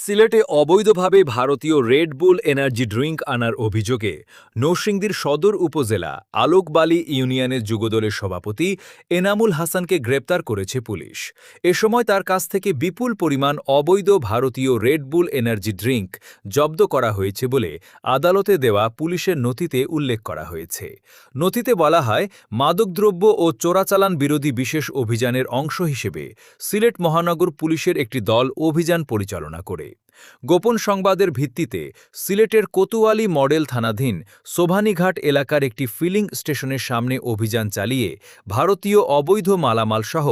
সিলেটে অবৈধভাবে ভারতীয় রেড বুল এনার্জি ড্রিঙ্ক আনার অভিযোগে নরসিংদীর সদর উপজেলা আলোকবালী ইউনিয়নের যুবদলের সভাপতি এনামুল হাসানকে গ্রেপ্তার করেছে পুলিশ। এ সময় তার কাছ থেকে বিপুল পরিমাণ অবৈধ ভারতীয় রেড বুল এনার্জি ড্রিঙ্ক জব্দ করা হয়েছে বলে আদালতে দেওয়া পুলিশের নথিতে উল্লেখ করা হয়েছে। নথিতে বলা হয়, মাদকদ্রব্য ও চোরাচালান বিরোধী বিশেষ অভিযানের অংশ হিসেবে সিলেট মহানগর পুলিশের একটি দল অভিযান পরিচালনা করে। গোপন সংবাদের ভিত্তিতে সিলেটের কোতোয়ালি মডেল থানাধীন সোভানীঘাট এলাকার একটি ফিলিং স্টেশনের সামনে অভিযান চালিয়ে ভারতীয় অবৈধ মালামাল সহ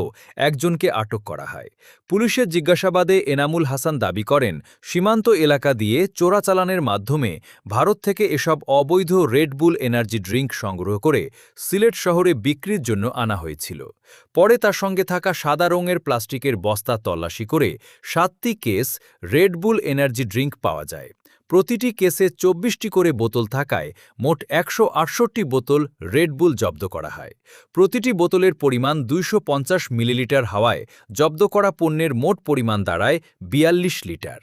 একজনকে আটক করা হয়। পুলিশের জিজ্ঞাসাবাদে এনামুল হাসান দাবি করেন, সীমান্ত এলাকা দিয়ে চোরাচালানের মাধ্যমে ভারত থেকে এসব অবৈধ রেড বুল এনার্জি ড্রিঙ্ক সংগ্রহ করে সিলেট শহরে বিক্রির জন্য আনা হয়েছিল। পরে তার সঙ্গে থাকা সাদা রঙের প্লাস্টিকের বস্তা তল্লাশি করে ৭টি কেস রেড বুল এনার্জি ড্রিঙ্ক পাওয়া যায়। প্রতিটি কেসে ২৪টি করে বোতল থাকায় মোট ১৬৮ বোতল রেড বুল জব্দ করা হয়। প্রতিটি বোতলের পরিমাণ ২৫০ মিলিলিটার হওয়ায় জব্দ করা পণ্যের মোট পরিমাণ দাঁড়ায় ৪২ লিটার।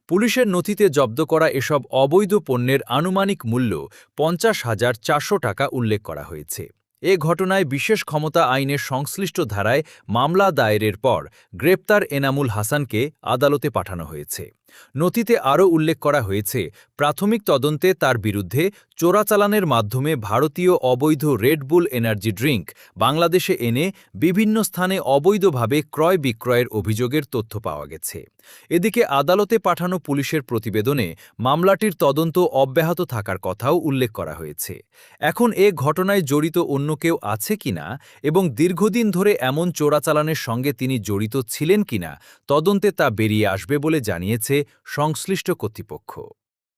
পুলিশের নথিতে জব্দ করা এসব অবৈধ পণ্যের আনুমানিক মূল্য ৫০,৪০০ টাকা উল্লেখ করা হয়েছে। এ ঘটনায় বিশেষ ক্ষমতা আইনের সংশ্লিষ্ট ধারায় মামলা দায়েরের পর গ্রেপ্তার এনামুল হাসানকে আদালতে পাঠানো হয়েছে। নথিতে আরও উল্লেখ করা হয়েছে, প্রাথমিক তদন্তে তার বিরুদ্ধে চোরাচালানের মাধ্যমে ভারতীয় অবৈধ রেড বুল এনার্জি ড্রিঙ্ক বাংলাদেশে এনে বিভিন্ন স্থানে অবৈধভাবে ক্রয় বিক্রয়ের অভিযোগের তথ্য পাওয়া গেছে। এদিকে আদালতে পাঠানো পুলিশের প্রতিবেদনে মামলাটির তদন্ত অব্যাহত থাকার কথাও উল্লেখ করা হয়েছে। এখন এ ঘটনায় জড়িত অন্য কেউ আছে কিনা এবং দীর্ঘদিন ধরে এমন চোরাচালানের সঙ্গে তিনি জড়িত ছিলেন কিনা তদন্তে তা বেরিয়ে আসবে বলে জানিয়েছে সংশ্লিষ্ট কর্তৃপক্ষ।